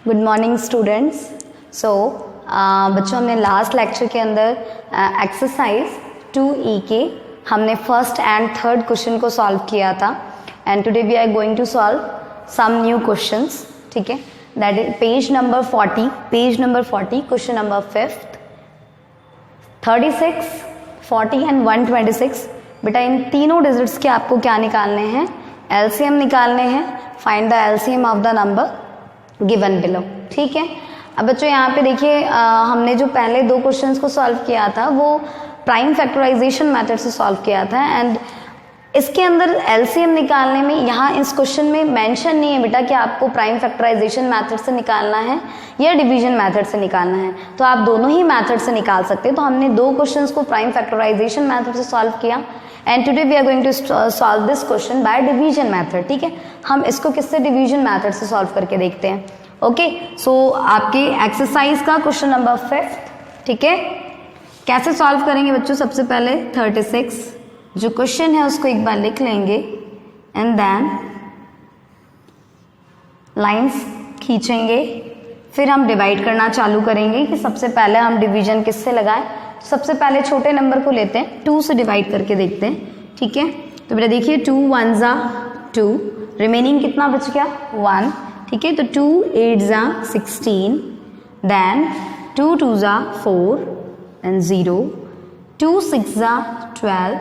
Good morning students. बच्चों हमने last lecture के अंदर एक्सरसाइज 2E के हमने फर्स्ट एंड थर्ड क्वेश्चन को सॉल्व किया था and today we are going to solve some new questions. ठीक है, that is page number 40, question number 5, 36, 40 and 126। बेटा इन तीनों डिजिट्स के आपको क्या निकालने हैं? एलसीएम निकालने हैं। Find the LCM of the number given below. ठीक है, अब बच्चों यहाँ पे देखिए हमने जो पहले दो क्वेश्चंस को सॉल्व किया था वो प्राइम फैक्टराइजेशन मेथड से सॉल्व किया था एंड इसके अंदर एलसीएम निकालने में यहाँ इस क्वेश्चन में मेंशन नहीं है बेटा कि आपको प्राइम फैक्टराइजेशन मेथड से निकालना है या डिवीजन मेथड से निकालना है, तो आप दोनों ही मेथड से निकाल सकते हैं। तो हमने दो क्वेश्चंस को प्राइम फैक्टराइजेशन मेथड से सॉल्व किया and today we are going to solve this question by division method. ठीक है, हम इसको किससे डिवीजन मेथड से सॉल्व करके देखते हैं। ओके, सो आपके एक्सरसाइज का क्वेश्चन नंबर 5। ठीक है, कैसे सॉल्व करेंगे बच्चों? सबसे पहले 36 जो क्वेश्चन है उसको एक बार लिख लेंगे एंड देन लाइंस खींचेंगे, फिर हम डिवाइड करना चालू करेंगे कि सबसे पहले हम डिवीजन किससे लगाएं। सबसे पहले छोटे नंबर को लेते हैं, 2 से डिवाइड करके देखते हैं। ठीक है, तो बेटा देखिए 2 1 ज़ा 2, रिमेनिंग कितना बच गया? 1। ठीक है, तो 2 8 ज़ा 16, देन 2 2 ज़ा 4 एंड 0, 2 6 ज़ा 12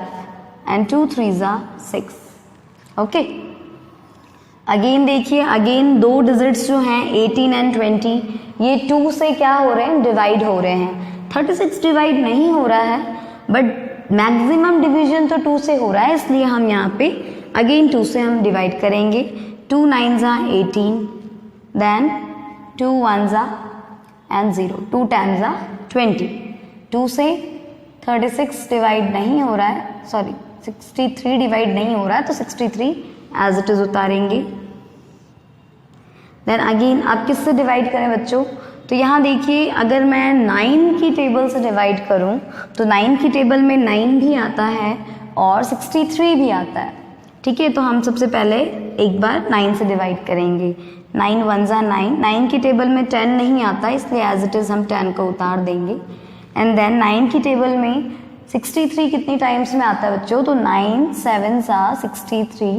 एंड 2 3 ज़ा 6। ओके, अगेन देखिए, अगेन दो डिजिट्स जो हैं 18 एंड 20 ये 2 से क्या हो रहे हैं? डिवाइड हो रहे हैं। 36 डिवाइड नहीं हो रहा है बट मैक्सिमम डिवीजन तो 2 से हो रहा है, इसलिए हम यहाँ पे अगेन 2 से हम डिवाइड करेंगे। 2 9 ज़ा 18, देन 2 1 ज़ा एंड 0, 2 10 ज़ा 20। 2 से 36 डिवाइड नहीं हो रहा है, सॉरी 63 डिवाइड नहीं हो रहा है, तो 63 एज इट इज उतारेंगे। देन अगेन आप किससे डिवाइड करें बच्चों? तो यहाँ देखिए अगर मैं 9 की टेबल से डिवाइड करूँ तो 9 की टेबल में 9 भी आता है और 63 भी आता है। ठीक है, तो हम सबसे पहले एक बार 9 से डिवाइड करेंगे। 9 1 ज़ा 9, 9 की टेबल में 10 नहीं आता इसलिए एज इट इज़ हम 10 को उतार देंगे। एंड देन 9 की टेबल में 63 कितनी टाइम्स में आता है बच्चों? तो 9 7 ज़ा 63।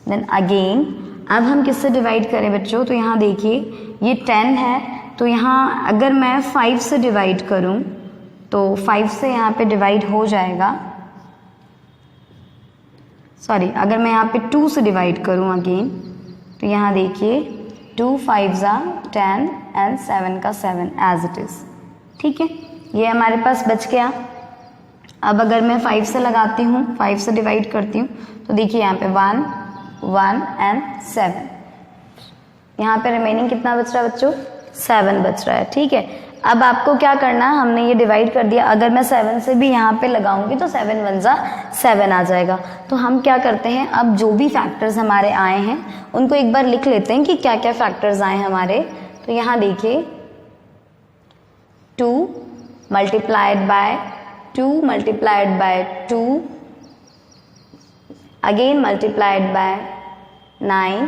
देन अगेन अब हम किससे डिवाइड करें बच्चों? तो यहाँ देखिए ये 10 है, तो यहाँ अगर मैं 5 से डिवाइड करूँ तो 5 से यहाँ पे डिवाइड हो जाएगा। सॉरी, अगर मैं यहाँ पे 2 से डिवाइड करूँ अगेन तो यहाँ देखिए 2 5 ज़ा 10 एंड 7 का 7 एज इट इज़। ठीक है, ये हमारे पास बच गया। अब अगर मैं 5 से लगाती हूँ, 5 से डिवाइड करती हूँ तो देखिए यहाँ पे 1 1 एंड 7, यहाँ पे रिमेनिंग कितना बच रहा है बच्चों? 7 बच रहा है। ठीक है, अब आपको क्या करना है? हमने ये डिवाइड कर दिया, अगर मैं 7 से भी यहाँ पे लगाऊंगी तो 7 1 ज़ा 7 आ जाएगा। तो हम क्या करते हैं, अब जो भी फैक्टर्स हमारे आए हैं उनको एक बार लिख लेते हैं कि क्या क्या फैक्टर्स आए हमारे। तो यहाँ देखिए 2 multiplied by 2 multiplied by 2 again multiplied by 9,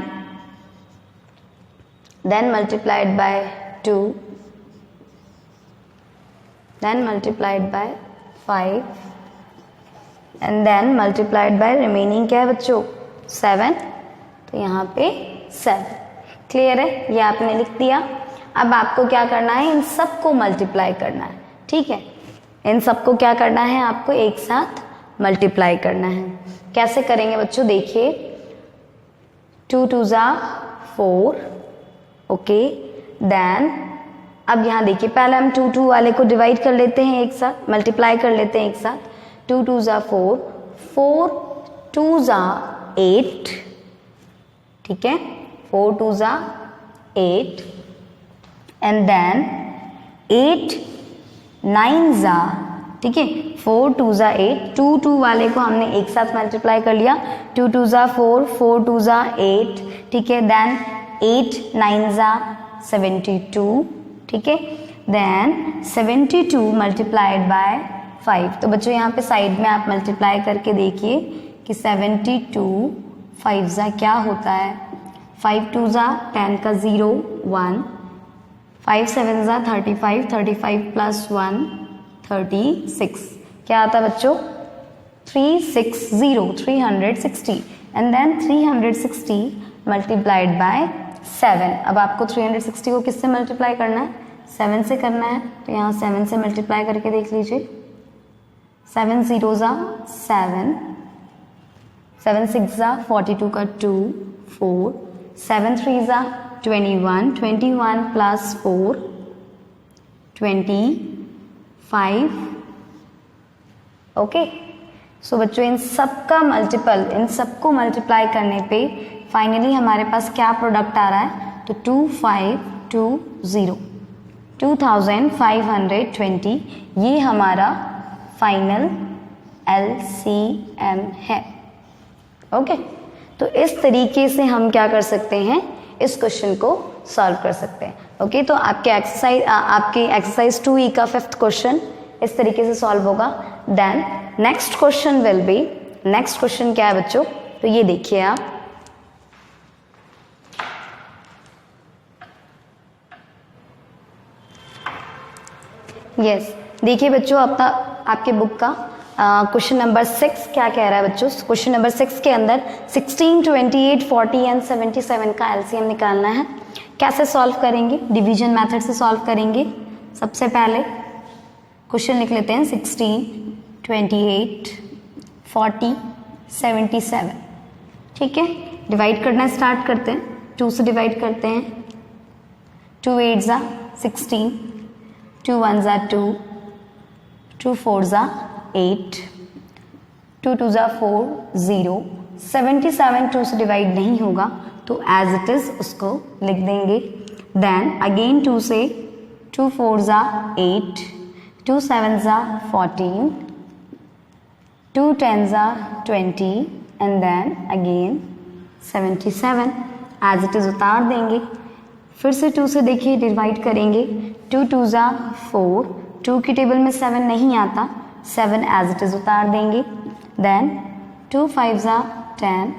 then multiplied by 2, then multiplied by 5 and then multiplied by remaining क्या है बच्चों? 7। तो यहाँ पे 7। क्लियर है? ये आपने लिख दिया। अब आपको क्या करना है? इन सबको मल्टीप्लाई करना है। ठीक है, इन सबको क्या करना है? आपको एक साथ मल्टीप्लाई करना है। कैसे करेंगे बच्चों? देखिए 2 2 ज़ा 4, ओके, देन अब यहाँ देखिए पहले हम 2 2 वाले को डिवाइड कर लेते हैं एक साथ, मल्टीप्लाई कर लेते हैं एक साथ। 2 2 ज़ा 4, 4 2 ज़ा 8। ठीक है, 4 2 ज़ा 8 एंड देन 8 9 ज़ा, ठीक है, 4 2 ज़ा 8, 2 2 वाले को हमने एक साथ मल्टीप्लाई कर लिया। 2 2 ज़ा 4, 4 2 ज़ा 8। ठीक है, देन 8 9 ज़ा 72। ठीक है, देन 72 मल्टीप्लाइड बाय 5। तो बच्चों यहाँ पे साइड में आप मल्टीप्लाई करके देखिए कि 72 5 ज़ा क्या होता है? 5 2 ज़ा 10 का 0 1, 5 7 ज़ा 35, 35 प्लस 1 36, क्या आता है बच्चों 360, 360 एंड देन 360 मल्टीप्लाइड बाय 7। अब आपको 360 को किससे मल्टीप्लाई करना है, 7 से करना है, तो यहाँ 7 से मल्टीप्लाई करके देख लीजिए। 7 0 ज़ा 7, 7 6 ज़ा 42 का 2 4, 7 3 ज़ा 21, 21 प्लस 4 25। ओके, सो बच्चों इन सब का मल्टीपल, इन सबको मल्टीप्लाई करने पे फाइनली हमारे पास क्या प्रोडक्ट आ रहा है, तो 2520, 2520, ये हमारा फाइनल LCM है। ओके, तो इस तरीके से हम क्या कर सकते हैं, इस क्वेश्चन को सॉल्व कर सकते हैं। ओके, तो आपके एक्सरसाइज 2E का 5th क्वेश्चन इस तरीके से सॉल्व होगा। Then next question will be, next question क्या है बच्चों, तो ये देखिए आप, यस देखिए बच्चों, आपके बुक का क्वेश्चन नंबर 6 क्या कह रहा है बच्चों। क्वेश्चन नंबर 6 के अंदर 16, 28, 40 एंड 77 का LCM निकालना है। कैसे सॉल्व करेंगे, डिवीजन मेथड से सॉल्व करेंगे। सबसे पहले क्वेश्चन लिख लेते हैं 16, 28, 40, 77, ठीक है। डिवाइड करना स्टार्ट करते हैं, 2 से डिवाइड करते हैं। 2 8 ज़ा 16, 2 1 ज़ा 2, 2 4 ज़ा 8, 2 2 ज़ा 4 0, 77 2 से डिवाइड नहीं होगा तो एज इट इज उसको लिख देंगे। देन अगेन 2 से, 2 4 ज़ा 8, 2 7 ज़ा 14, 2 10 ज़ा 20 and then again 77 as it is उतार देंगे। फिर से 2 से देखिए डिवाइड करेंगे। 2 2 ज़ा 4, 2 की टेबल में 7 नहीं आता, 7 एज इट इज उतार देंगे। देन 2 5 ज़ा 10,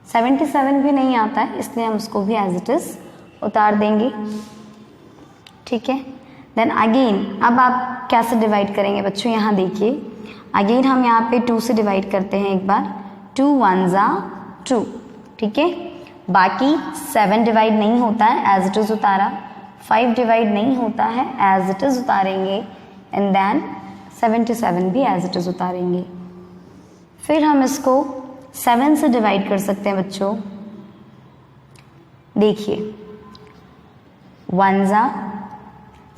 77 भी नहीं आता है इसलिए हम उसको भी एज इट इज उतार देंगे, ठीक है। देन अगेन अब आप कैसे डिवाइड करेंगे बच्चों, यहाँ देखिए अगेन हम यहाँ पे 2 से डिवाइड करते हैं एक बार। 2 1 ज़ा 2, ठीक है। बाकी 7 डिवाइड नहीं होता है, एज इट इज उतारा। 5 डिवाइड नहीं होता है, एज इट इज उतारेंगे। एंड देन 77 भी एज इट इज उतारेंगे। फिर हम इसको 7 से डिवाइड कर सकते हैं बच्चों। देखिए 1 ज़ा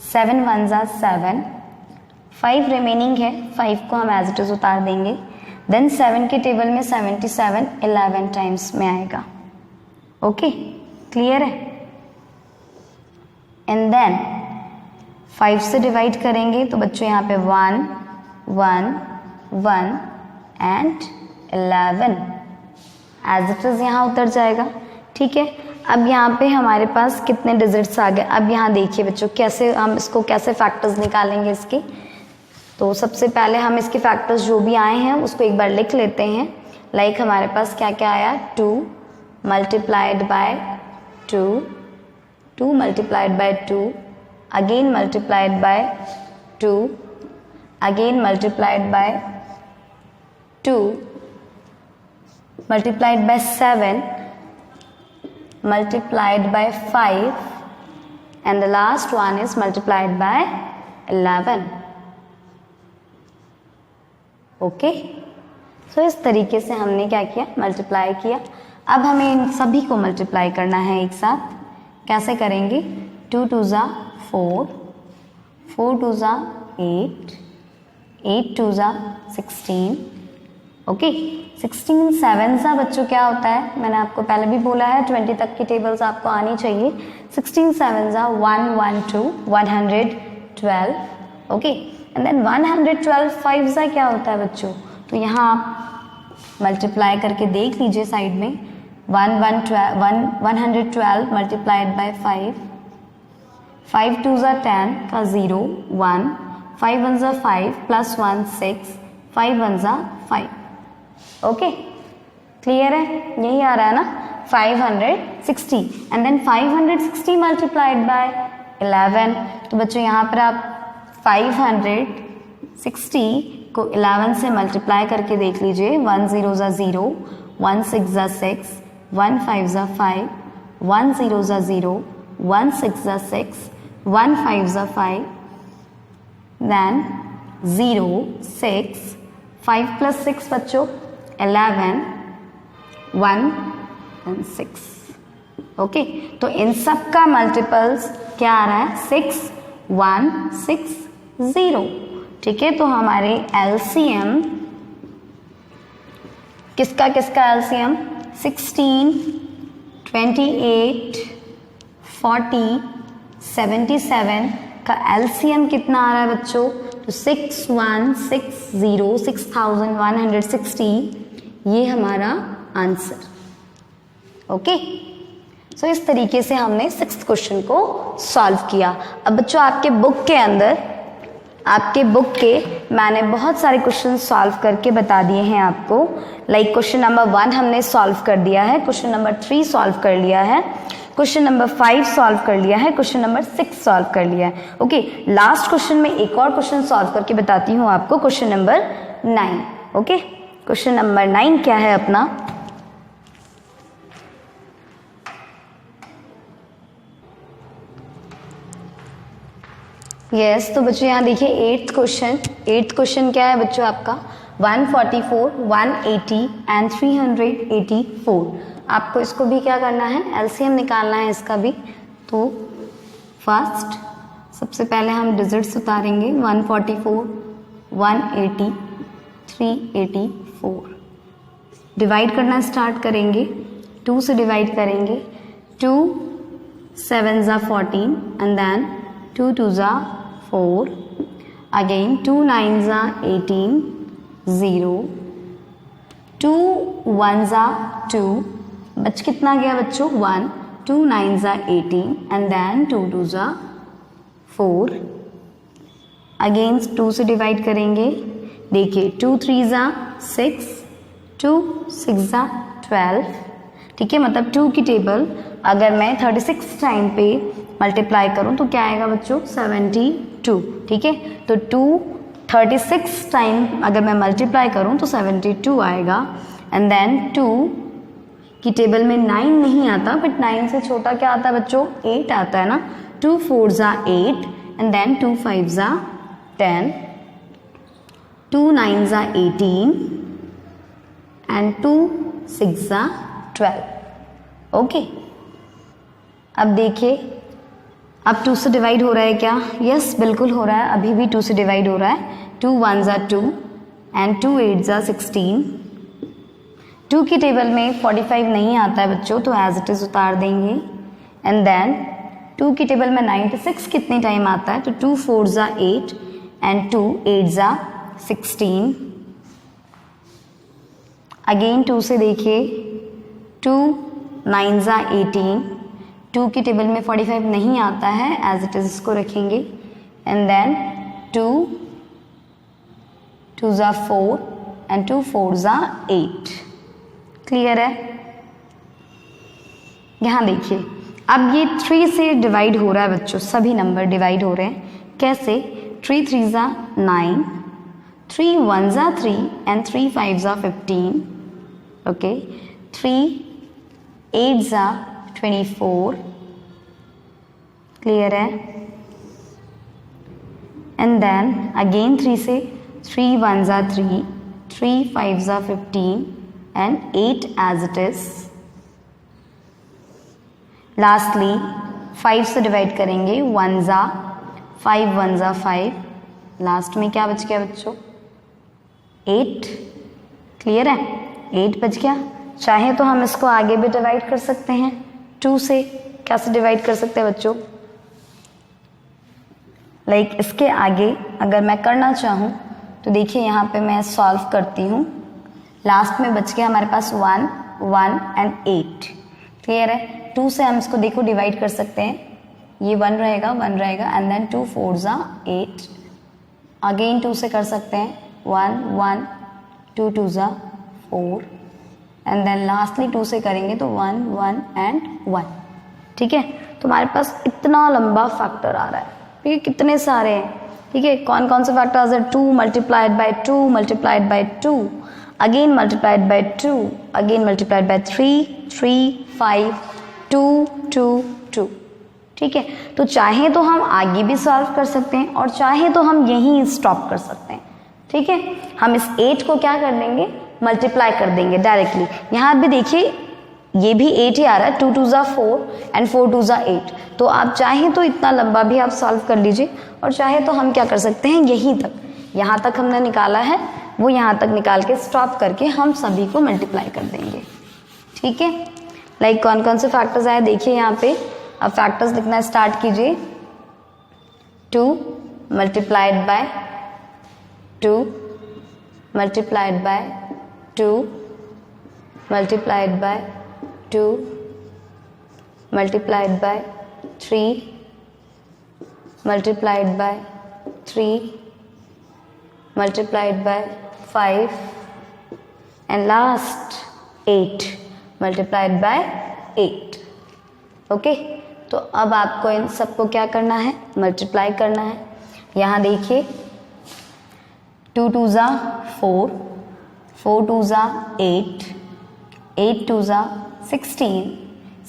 7, 1 ज़ा 7, 5 रिमेनिंग है, 5 को हम एज इट इज उतार देंगे। देन 7 के टेबल में 77 11 टाइम्स में आएगा। ओके, क्लियर है। एंड देन 5 से डिवाइड करेंगे तो बच्चों यहाँ पे 1 1 1 एंड 11 एज इट इज यहाँ उतर जाएगा, ठीक है। अब यहाँ पे हमारे पास कितने डिजिट्स आ गए। अब यहाँ देखिए बच्चों कैसे हम इसको कैसे फैक्टर्स निकालेंगे इसके। तो सबसे पहले हम इसके फैक्टर्स जो भी आए हैं उसको एक बार लिख लेते हैं। लाइक हमारे पास क्या क्या आया, 2 multiplied by 2, 2 multiplied by 2, again multiplied by 2, again multiplied by 2, multiplied by 7, multiplied by 5 and the last one is multiplied by 11. Okay, सो इस तरीके से हमने क्या किया, मल्टीप्लाई किया। अब हमें इन सभी को मल्टीप्लाई करना है एक साथ। कैसे करेंगे, 2 2 ज़ा 4, 4 2 ज़ा 8, 8 2 ज़ा 16। ओके, 16 7 सा बच्चों क्या होता है, मैंने आपको पहले भी बोला है 20 तक की टेबल्स आपको आनी चाहिए। 16 7 सा 112 112। ओके, एंड देन 112 5 सा क्या होता है बच्चों, तो यहाँ आप मल्टीप्लाई करके देख लीजिए साइड में। 112 मल्टीप्लाइड बाय 5, 5 2 ज़ा 10 का 0 1, 5 1 ज़ा 5 प्लस 1 6, 5 1 ज़ा 5। ओके, क्लियर है, यही आ रहा है ना 560 एंड देन 560 मल्टीप्लाइड बाय 11। तो बच्चों यहाँ पर आप 560 को 11 से मल्टीप्लाई करके देख लीजिए। 1 0 ज़ा 0, 1 6 ज़ा 6, 1 5 ज़ा 5, 1 0 ज़ा 0, 1 6 ज़ा 6, 1 5 ज़ा 5, then 0 6 5 plus 6 बच्चों 11 1 and 6। ओके, तो इन सब का मल्टीपल्स क्या आ रहा है 6 1 6 0। ठीक है, तो हमारे एलसीएम किसका एलसीएम 16 28 40 77 का एलसीएम कितना आ रहा है बच्चों? तो 6160 6160 ये हमारा आंसर। ओके, सो इस तरीके से हमने 6th क्वेश्चन को सॉल्व किया। अब बच्चों आपके बुक के मैंने बहुत सारे क्वेश्चन सॉल्व करके बता दिए हैं आपको। लाइक क्वेश्चन नंबर 1 हमने सॉल्व कर दिया है, क्वेश्चन नंबर 3 सॉल्व कर लिया है, क्वेश्चन नंबर 5 सॉल्व कर लिया है, क्वेश्चन नंबर 6 सॉल्व कर लिया है। ओके, लास्ट क्वेश्चन में एक और क्वेश्चन सॉल्व करके बताती हूँ आपको, question number 9। Okay, question number 9 क्या है अपना? यस, तो बच्चों यहाँ देखिए 8th क्वेश्चन क्या है बच्चों आपका? 144 180 एंड 384। आपको इसको भी क्या करना है, एलसीएम निकालना है इसका भी। तो फर्स्ट सबसे पहले हम डिजिट्स उतारेंगे 144 180 384। डिवाइड करना स्टार्ट करेंगे, 2 से डिवाइड करेंगे। 2 7 ज़ा 14 एंड देन 2 2 ज़ा 4, अगेन 2 9 ज़ा 18 0, 2 1 ज़ा 2, बच कितना गया बच्चों 1, 2 9 ज़ा 18 एंड देन 2 2 ज़ा 4, अगेन 2 से डिवाइड करेंगे। देखिए 2 3 ज़ा 6, 2 6 ज़ा 12। ठीक है, मतलब 2 की टेबल अगर मैं 36 टाइम पे मल्टीप्लाई करूं तो क्या आएगा बच्चों 72। ठीक है, तो 2 36 टाइम अगर मैं मल्टीप्लाई करूं तो 72 आएगा। एंड देन 2 की टेबल में 9 नहीं आता, बट 9 से छोटा क्या आता है बच्चों 8 आता है ना। 2 4 ज़ा 8 एंड देन 2 5 ज़ा 10, 2 9 ज़ा 18 एंड 2 6 ज़ा 12। ओके, अब देखिए अब 2 से डिवाइड हो रहा है क्या? यस, बिल्कुल हो रहा है, अभी भी 2 से डिवाइड हो रहा है। 2 1 ज़ा 2 एंड 2 8 ज़ा 16। 2 की टेबल में 45 नहीं आता है बच्चों, तो एज इट इज़ उतार देंगे। एंड देन 2 की टेबल में 96 कितने टाइम आता है? तो 2 4 ज़ा 8 एंड 2 8 ज़ा 16। अगेन 2 से देखिए 2 9 ज़ा 18, 2 की टेबल में 45 नहीं आता है, एज इट इज इसको रखेंगे। एंड देन 2 2 ज़ा 4 एंड 2 4 ज़ा 8। क्लियर है? यहाँ देखिए अब ये 3 से डिवाइड हो रहा है बच्चों, सभी नंबर डिवाइड हो रहे हैं। कैसे? 3 3 ज़ा 9, 3 1 ज़ा 3 एंड 3 5 ज़ा 15। ओके, 3 8 ज़ा 24। क्लियर है? एंड देन अगेन 3 से 3 1 ज़ा 3, 3 5 ज़ा 15 and 8 as it is. Lastly 5 से डिवाइड करेंगे, 1 ज़ा 5 1 ज़ा 5, लास्ट में क्या बच गया बच्चों 8। क्लियर है? 8 बच गया। चाहे तो हम इसको आगे भी डिवाइड कर सकते हैं, 2 से कैसे डिवाइड कर सकते हैं बच्चों? लाइक इसके आगे अगर मैं करना चाहूँ तो देखिए यहाँ पे मैं सॉल्व करती हूँ। लास्ट में बच गया हमारे पास 1 1 एंड 8। क्लियर है? 2 से हम इसको देखो डिवाइड कर सकते हैं, ये 1 रहेगा एंड देन 2 4 ज़ा 8। अगेन 2 से कर सकते हैं, 1 1, 2 2 ज़ा 4 एंड देन लास्टली 2 से करेंगे तो 1 1 एंड 1। ठीक है, तो हमारे पास इतना लंबा फैक्टर आ रहा है। ठीक है, कितने सारे हैं। ठीक है, कौन कौन से फैक्टर्स है? 2 multiplied by 2 multiplied by 2 again multiplied by 2 again multiplied by 3 3 5 2 2 2। ठीक है, तो चाहे तो हम आगे भी सॉल्व कर सकते हैं और चाहे तो हम यहीं स्टॉप कर सकते हैं। ठीक है, हम इस 8 को क्या कर देंगे? मल्टीप्लाई कर देंगे डायरेक्टली। यहाँ भी देखिए ये भी 8 ही आ रहा है, 2 2 ज़ा 4 एंड 4 2 ज़ा 8। तो आप चाहें तो इतना लंबा भी आप सॉल्व कर लीजिए और चाहे तो हम क्या कर सकते हैं, यहीं तक, यहाँ तक हमने निकाला है वो यहाँ तक निकाल के स्टॉप करके हम सभी को मल्टीप्लाई कर देंगे। ठीक है, लाइक कौन कौन से फैक्टर्स आए देखिए यहाँ पे। अब फैक्टर्स लिखना स्टार्ट कीजिए। 2 multiplied by 2 multiplied by 2 multiplied by 2 multiplied by 3 multiplied by 3 multiplied by 5 and last 8 multiplied by 8। Okay, तो अब आपको इन सबको क्या करना है? मल्टीप्लाई करना है। यहाँ देखिए 2 2 ज़ा 4 4 2 ज़ा 8 8 2 ज़ा 16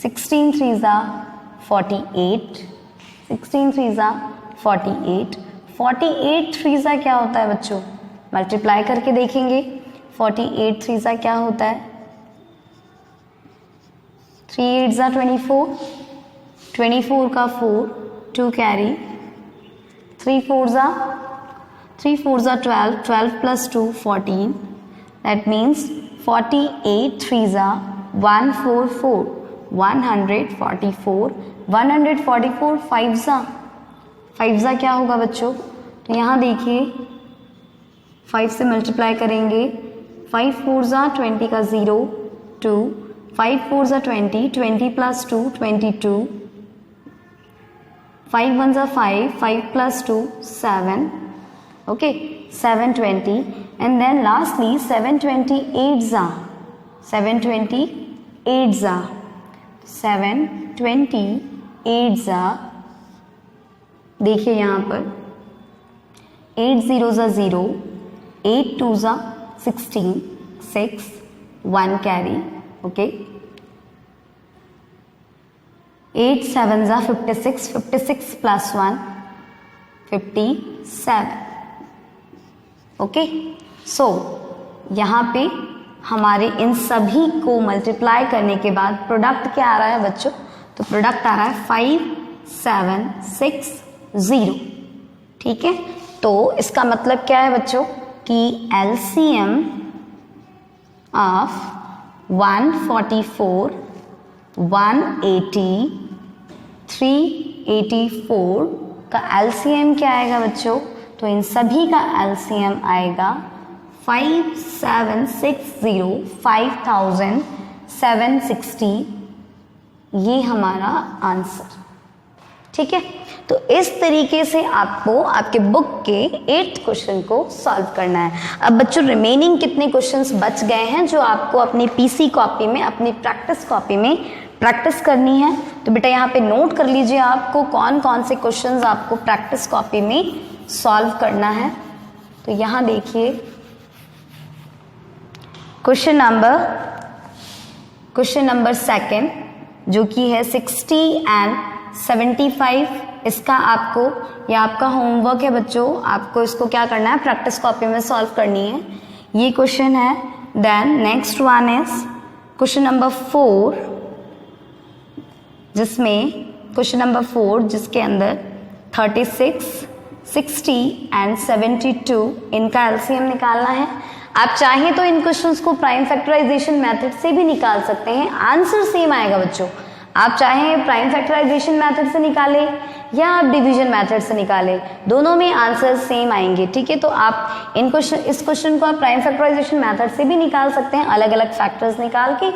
16 3 ज़ा 48 16 3 ज़ा 48 48 3 ज़ा क्या होता है बच्चों? मल्टीप्लाई करके देखेंगे। 48 3 ज़ा क्या होता है? 3 8 ज़ा 24 24 का 4 2 कैरी 3 4 ज़ा 12 12 प्लस 2 14। दैट मीन्स 48 3 ज़ा 144 144 144 5 ज़ा क्या होगा बच्चों? तो यहाँ देखिए 5 से मल्टीप्लाई करेंगे। 5 4 ज़ा 20 का 0 2 5 4 ज़ा 20 20 प्लस 2 22 5 1 ज़ा 5 5 plus 2 7। Okay, 720 and then lastly 728 ज़ा 728 ज़ा 728 ज़ा देखिए यहाँ पर 8 0 ज़ा 0 8 2 ज़ा 16 6 1 कैरी। ओके, 8 7 ज़ा 56 56 प्लस 1 57। ओके, सो यहाँ पे हमारे इन सभी को मल्टीप्लाई करने के बाद प्रोडक्ट क्या आ रहा है बच्चों? तो प्रोडक्ट आ रहा है 5760। ठीक है, तो इसका मतलब क्या है बच्चों कि एलसीएम ऑफ 144 180 384 का एलसीएम क्या आएगा बच्चों? तो इन सभी का एलसीएम आएगा 5760 5760। ये हमारा आंसर। ठीक है, तो इस तरीके से आपको आपके बुक के 8th क्वेश्चन को सॉल्व करना है। अब बच्चों रिमेनिंग कितने क्वेश्चंस बच गए हैं जो आपको अपनी पीसी कॉपी में, अपनी प्रैक्टिस कॉपी में प्रैक्टिस करनी है? तो बेटा यहाँ पे नोट कर लीजिए आपको कौन कौन से क्वेश्चंस आपको प्रैक्टिस कॉपी में सॉल्व करना है। तो यहाँ देखिए क्वेश्चन नंबर 2 जो कि है 60 एंड 75। इसका आपको, ये आपका होमवर्क है बच्चों, आपको इसको क्या करना है? प्रैक्टिस कॉपी में सॉल्व करनी है। ये क्वेश्चन है। Then next one is question number 4, जिसमें क्वेश्चन नंबर 4 जिसके अंदर 36 60 एंड 72 इनका एलसीएम निकालना है। आप चाहें तो इन क्वेश्चंस को प्राइम फैक्टराइजेशन मेथड से भी निकाल सकते हैं, आंसर सेम आएगा बच्चों। आप चाहें प्राइम फैक्टराइजेशन मेथड से निकालें या आप डिवीजन मेथड से निकालें, दोनों में आंसर सेम आएंगे। ठीक है, तो आप इस क्वेश्चन को आप प्राइम फैक्टराइजेशन मेथड से भी निकाल सकते हैं, अलग अलग फैक्टर्स निकाल के।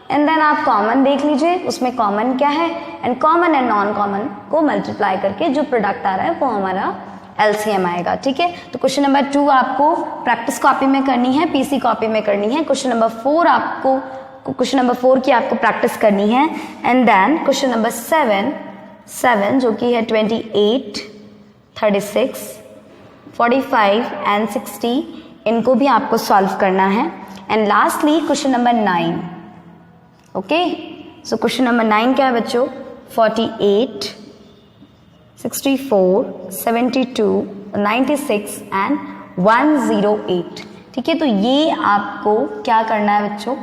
एंड देन आप कॉमन देख लीजिए, उसमें कॉमन क्या है, and common and non common को मल्टीप्लाई करके जो प्रोडक्ट आ रहा है वो हमारा एलसीएम आएगा। ठीक है, तो क्वेश्चन नंबर 2 आपको प्रैक्टिस कॉपी में करनी है, पीसी कॉपी में करनी है। क्वेश्चन नंबर 4 आपको क्वेश्चन नंबर 4 की आपको प्रैक्टिस करनी है। एंड देन क्वेश्चन नंबर 7 जो कि है 28, 36, 45 एंड 60, इनको भी आपको सॉल्व करना है। And lastly question number 9। Okay, so question number 9 क्या है बच्चों? 48, 64, 72, 96 एंड 108। ठीक है, तो ये आपको क्या करना है बच्चों?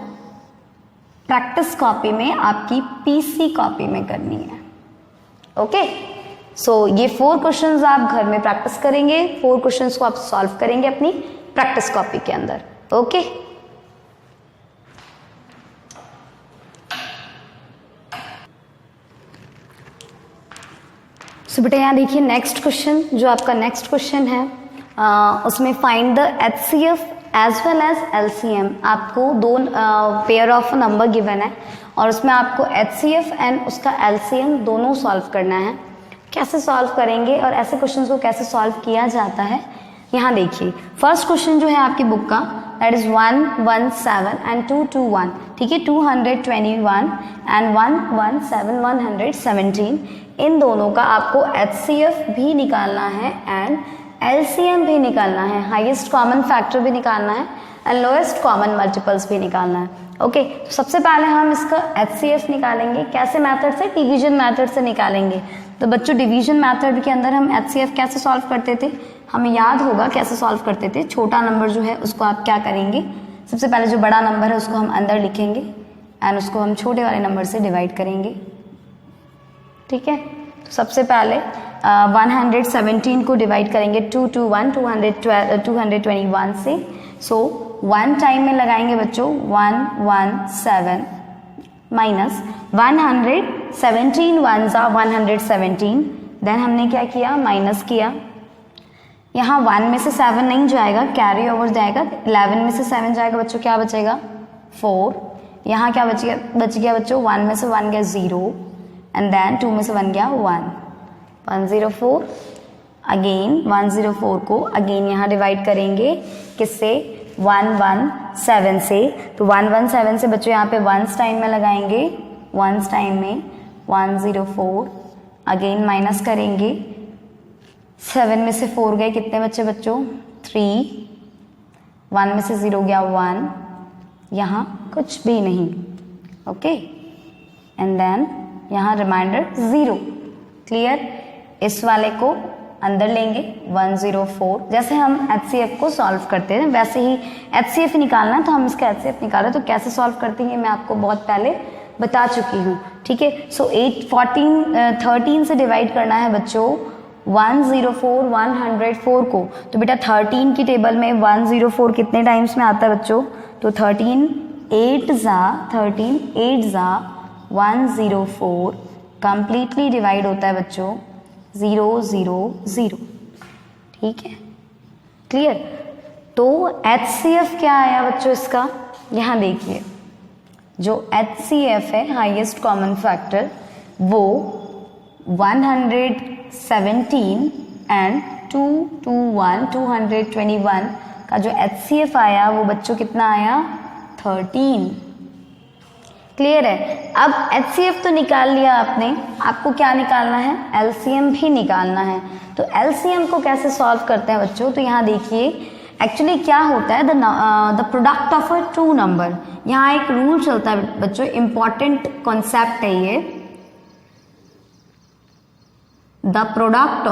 प्रैक्टिस कॉपी में, आपकी पीसी कॉपी में करनी है। ओके, सो ये 4 क्वेश्चंस आप घर में प्रैक्टिस करेंगे, 4 क्वेश्चंस को आप सॉल्व करेंगे अपनी प्रैक्टिस कॉपी के अंदर। ओके, सो बेटा यहाँ देखिए नेक्स्ट क्वेश्चन, जो आपका नेक्स्ट क्वेश्चन है उसमें find the HCF as well as LCM। आपको 2 पेयर ऑफ नंबर गिवन है और उसमें आपको HCF एंड उसका LCM दोनों सॉल्व करना है। कैसे सॉल्व करेंगे और ऐसे क्वेश्चंस को कैसे सॉल्व किया जाता है, यहाँ देखिए। फर्स्ट क्वेश्चन जो है आपकी बुक का, दैट इज 117 एंड 221। ठीक है, 221 एंड 117, 117, इन दोनों का आपको HCF भी निकालना है एंड LCM भी निकालना है, हाईएस्ट कॉमन फैक्टर भी निकालना है एंड लोएस्ट कॉमन मल्टीपल्स भी निकालना है। ओके, तो सबसे पहले हम इसका HCF निकालेंगे। कैसे मेथड से? डिवीजन मेथड से निकालेंगे। तो बच्चों डिवीजन मेथड के अंदर हम HCF कैसे सॉल्व करते थे? हमें याद होगा कैसे सॉल्व करते थे। छोटा नंबर जो है उसको आप क्या करेंगे, सबसे पहले जो बड़ा नंबर है उसको हम अंदर लिखेंगे एंड उसको हम छोटे वाले नंबर से डिवाइड करेंगे। ठीक है, तो सबसे पहले 117 को डिवाइड करेंगे 221 से। सो 1 टाइम में लगाएंगे बच्चों 117 माइनस 117 1 जा 117। देन हमने क्या किया? माइनस किया। यहाँ 1 में से 7 नहीं जाएगा, कैरी ओवर जाएगा। 11 में से 7 जाएगा बच्चों, क्या बचेगा? 4। यहाँ क्या बच गया बच्चों? 1 में से 1 गया 0 एंड देन 2 में से 1 गया 1, 104। अगेन 104 को अगेन यहाँ डिवाइड करेंगे किससे? 117 से। तो 117 से बच्चों यहाँ पे 1s टाइम में लगाएंगे, 1s टाइम में 104। अगेन माइनस करेंगे, 7 में से 4 गए, कितने बच्चे बच्चों? 3। 1 में से 0 गया 1, यहाँ कुछ भी नहीं। ओके, एंड देन यहाँ रिमाइंडर 0। क्लियर? इस वाले को अंदर लेंगे 104। जैसे हम HCF को सॉल्व करते हैं वैसे ही HCF निकालना है, तो हम इसका HCF निकालें। तो कैसे सॉल्व करते हैं मैं आपको बहुत पहले बता चुकी हूँ। ठीक है, सो 13 से डिवाइड करना है बच्चों 104 104 को। तो बेटा 13 की टेबल में 104 कितने टाइम्स में आता है बच्चों? तो 13 8 जा 104 कंप्लीटली डिवाइड होता है बच्चों 0 0 0। ठीक है, क्लियर? तो HCF क्या आया बच्चों इसका? यहाँ देखिए, जो HCF है हाईएस्ट कॉमन फैक्टर, वो 117 एंड 221 का जो HCF आया वो बच्चों कितना आया? 13। क्लियर है? अब HCF तो निकाल लिया आपने, आपको क्या निकालना है? LCM भी निकालना है। तो LCM को कैसे सॉल्व करते हैं बच्चों? तो यहाँ देखिए, एक्चुअली क्या होता है, the product of a 2 number. यहाँ एक रूल चलता है बच्चों, इंपॉर्टेंट कॉन्सेप्ट है ये। द प्रोडक्ट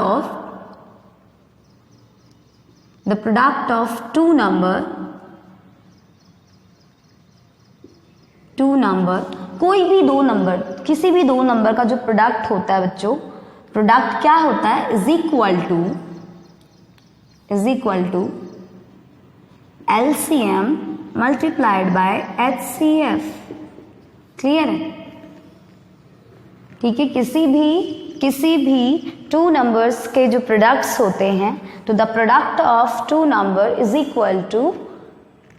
ऑफ 2 नंबर, कोई भी 2 नंबर, किसी भी 2 नंबर का जो प्रोडक्ट होता है बच्चों, प्रोडक्ट क्या होता है? Is equal to LCM multiplied by HCF। Clear है? ठीक है, किसी भी 2 नंबर्स के जो प्रोडक्ट्स होते हैं, तो the product of 2 number is equal to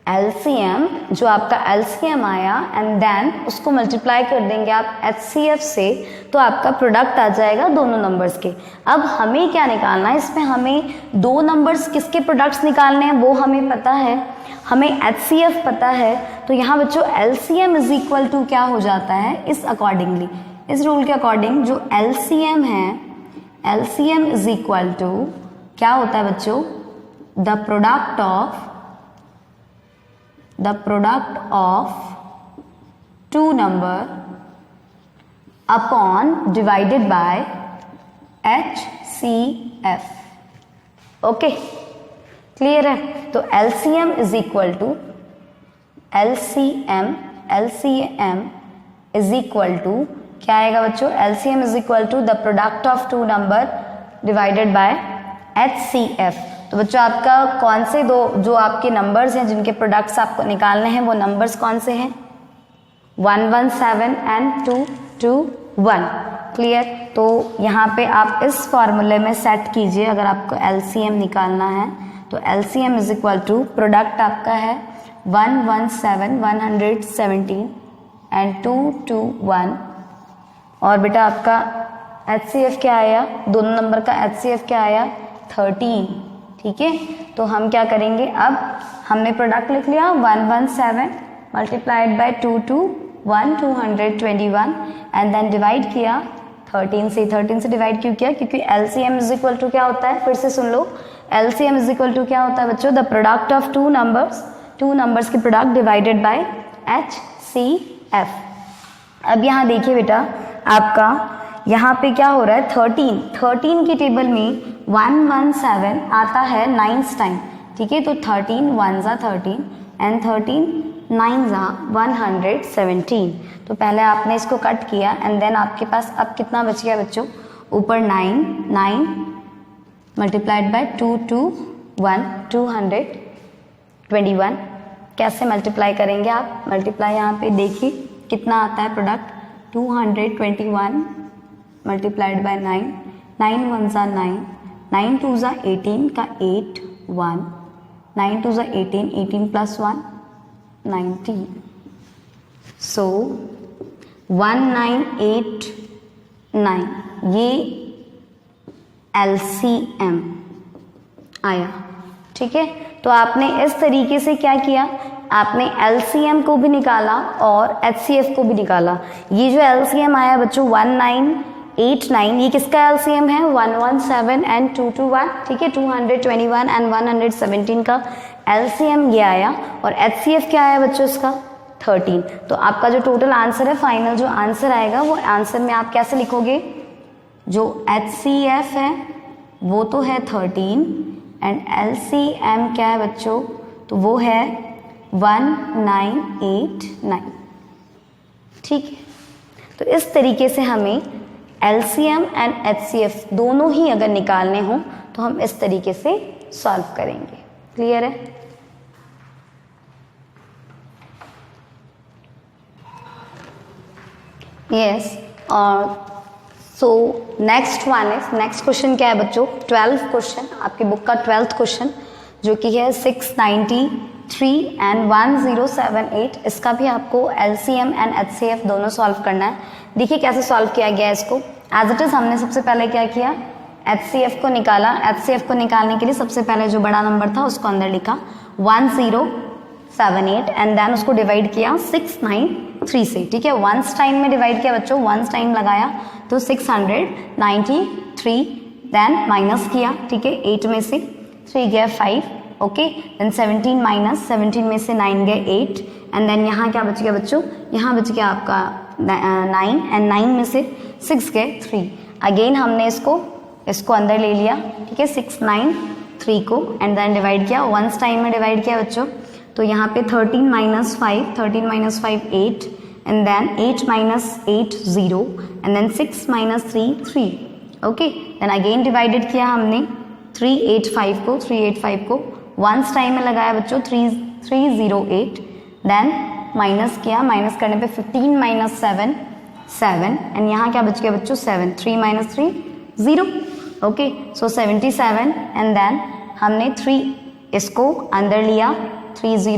LCM, जो आपका LCM आया एंड देन उसको मल्टीप्लाई कर देंगे आप HCF से, तो आपका प्रोडक्ट आ जाएगा दोनों नंबर्स के। अब हमें क्या निकालना है, इसमें हमें दो नंबर्स किसके प्रोडक्ट्स निकालने हैं वो हमें पता है, हमें HCF पता है। तो यहाँ बच्चों LCM इज इक्वल टू क्या हो जाता है, इस अकॉर्डिंगली, इस रूल के अकॉर्डिंग जो LCM है, LCM इज इक्वल टू क्या होता है बच्चों, the product of two number upon divided by HCF। Okay, clear है। तो LCM is equal to LCM is equal to क्या आएगा बच्चों, LCM is equal to the product of two number divided by HCF। तो बच्चों आपका कौन से दो जो आपके नंबर्स हैं जिनके प्रोडक्ट्स आपको निकालने हैं वो नंबर्स कौन से हैं, 117 एंड 221। क्लियर। तो यहाँ पे आप इस फॉर्मूले में सेट कीजिए अगर आपको LCM निकालना है। तो LCM is equal to product आपका है 117 117 एंड 221, और बेटा आपका HCF क्या आया, दोनों नंबर का HCF क्या आया, 13। ठीक है, तो हम क्या करेंगे, अब हमने प्रोडक्ट लिख लिया 117 multiplied by 221 221 and then divide किया 13 से। 13 से डिवाइड क्यों किया, क्योंकि LCM इज इक्वल टू क्या होता है, फिर से सुन लो, LCM इज इक्वल टू क्या होता है बच्चों, the product of two numbers की प्रोडक्ट डिवाइडेड बाय HCF। अब यहाँ देखिए बेटा आपका यहाँ पे क्या हो रहा है, 13 की टेबल में 117 आता है 9 टाइम। ठीक है, तो 13 1 जा 13 एंड 13 9 जा 117। तो पहले आपने इसको कट किया एंड देन आपके पास अब कितना बच गया बच्चों, ऊपर 9 मल्टीप्लाइड बाय 221 कैसे मल्टीप्लाई करेंगे आप, मल्टीप्लाई यहाँ पे देखिए कितना आता है प्रोडक्ट, 221 मल्टीप्लाइड बाय 9 1 जा 9 9 2 जा 18 का 8 1 9 2 जा 18 प्लस 1 19। सो 1989 ये LCM आया। ठीक है, तो आपने इस तरीके से क्या किया, आपने LCM को भी निकाला और HCF को भी निकाला। ये जो LCM आया बच्चों 1989, ये किसका LCM है, 117 एंड 221। ठीक है, 221 एंड 117 का LCM ये आया, और HCF क्या आया बच्चों इसका 13। तो आपका जो टोटल आंसर है, फाइनल जो आंसर आएगा वो आंसर में आप कैसे लिखोगे, जो HCF है वो तो है 13 एंड LCM क्या है बच्चों, तो वो है 1989। ठीक है, तो इस तरीके से हमें LCM एंड HCF दोनों ही अगर निकालने हो तो हम इस तरीके से सॉल्व करेंगे। क्लियर है। यस, और सो नेक्स्ट क्वेश्चन क्या है बच्चों, 12th क्वेश्चन, आपकी बुक का 12th क्वेश्चन जो कि है 693 एंड 1078। इसका भी आपको LCM एंड HCF दोनों सॉल्व करना है। देखिए कैसे सॉल्व किया गया है इसको। एज इट इज हमने सबसे पहले क्या किया, HCF को निकाला। HCF को निकालने के लिए सबसे पहले जो बड़ा नंबर था उसको अंदर लिखा 1078 एंड देन उसको डिवाइड किया 693 से। ठीक है, वंस टाइम में डिवाइड किया बच्चों, वंस टाइम लगाया तो 693, देन माइनस किया। ठीक है, 8 में से 3 गया 5, ओके, देन 17 में से 9 गए 8 एंड देन यहाँ क्या बच गया बच्चों, यहाँ बच गया आपका 9 एंड 9 में से 6 गए 3। अगेन हमने इसको अंदर ले लिया। ठीक है, 693 को एंड देन डिवाइड किया, वंस टाइम में डिवाइड किया बच्चों। तो यहाँ पे 13 minus 5 8 and then 8 minus 8 0 and then 6 minus 3 3। Okay, then again divided किया हमने 385 को वंस टाइम में लगाया बच्चों 308, देन माइनस किया, माइनस करने पे 15 माइनस 7 एंड यहाँ क्या बच गया बच्चों 7, 3 minus 3 0। Okay, so 77 and then हमने 3 इसको अंदर लिया 30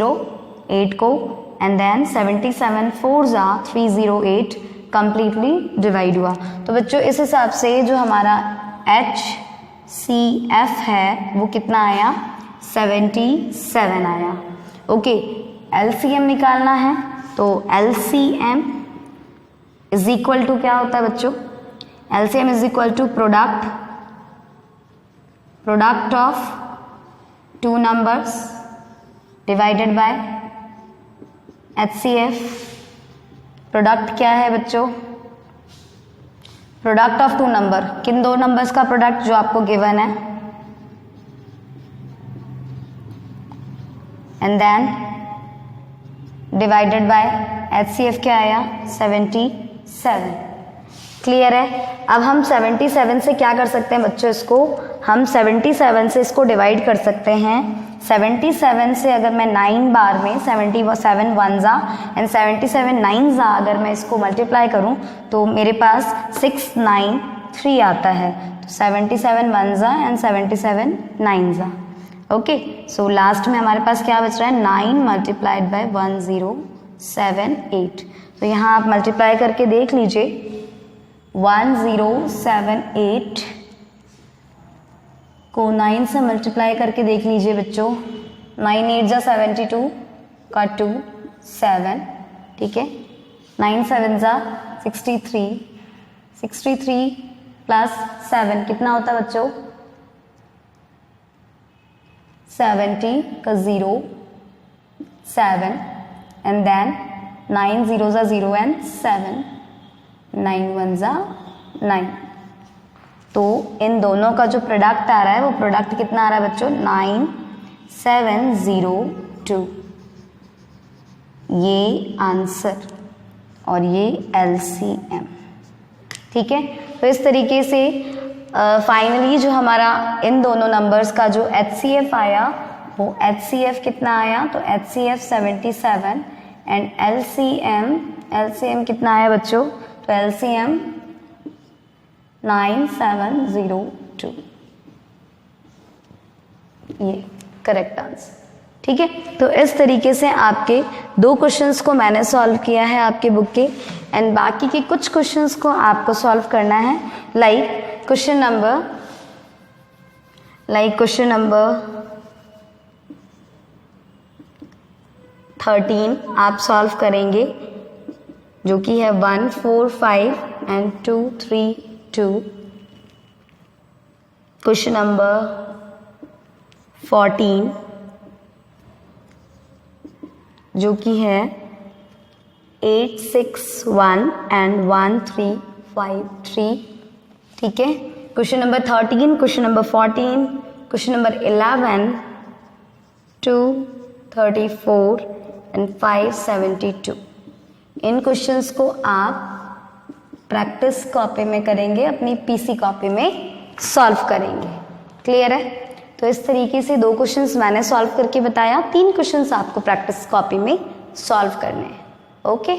8 को, एंड देन 77 4 जा 308 कंप्लीटली डिवाइड हुआ। तो बच्चों इस हिसाब से जो हमारा HCF है वो कितना आया, 77 आया। ओके, LCM निकालना है, तो LCM इज इक्वल टू क्या होता है बच्चों, LCM is equal to product of two numbers divided by HCF। Product क्या है बच्चों, प्रोडक्ट ऑफ टू नंबर, किन दो नंबर्स का प्रोडक्ट जो आपको गिवन है, and then divided by HCF क्या आया, 77। क्लियर है। अब हम 77 से क्या कर सकते हैं बच्चों, इसको हम 77 से इसको डिवाइड कर सकते हैं। 77 से अगर मैं 9 बार में 77 1 जा एंड 77 9 जा अगर मैं इसको मल्टीप्लाई करूं तो मेरे पास 693 आता है। तो 77 1 जा एंड 77 9 जा। ओके, सो लास्ट में हमारे पास क्या बच रहा है, 9 मल्टीप्लाइड बाय 1078। तो यहाँ आप मल्टीप्लाई करके देख लीजिए, 1078 को 9 से मल्टीप्लाई करके देख लीजिए बच्चों। 9 8 जा 72 का 2 7, ठीक है। 9 7 जा 63, 63 प्लस 7 कितना होता है बच्चों, 70 का 0 7, एंड देन 9 0 जा 0 एंड 7, 9 1 जा 9। तो इन दोनों का जो प्रोडक्ट आ रहा है वो प्रोडक्ट कितना आ रहा है बच्चों, 9702। ये आंसर और ये LCM, ठीक है। तो इस तरीके से फाइनली जो हमारा इन दोनों नंबर्स का जो HCF आया वो HCF कितना आया, तो HCF 77 एंड LCM कितना आया बच्चों, तो LCM 9702। ये करेक्ट आंसर, ठीक है। तो इस तरीके से आपके 2 क्वेश्चंस को मैंने सॉल्व किया है आपके बुक के, एंड बाकी के कुछ क्वेश्चंस को आपको सॉल्व करना है। लाइक क्वेश्चन नंबर 13 आप सॉल्व करेंगे, जो कि है 1 4 5 एंड 2 3 2। क्वेश्चन नंबर 14 जो कि है 8 6 1 एंड 1 3 5 3, ठीक है। Question number 13, question number 14, question number 11 2 34 and 5 72। In questions को आप प्रैक्टिस कॉपी में करेंगे, अपनी PC कॉपी में सॉल्व करेंगे। क्लियर है। तो इस तरीके से 2 क्वेश्चंस मैंने सॉल्व करके बताया, 3 क्वेश्चंस आपको प्रैक्टिस कॉपी में सॉल्व करने हैं। ओके।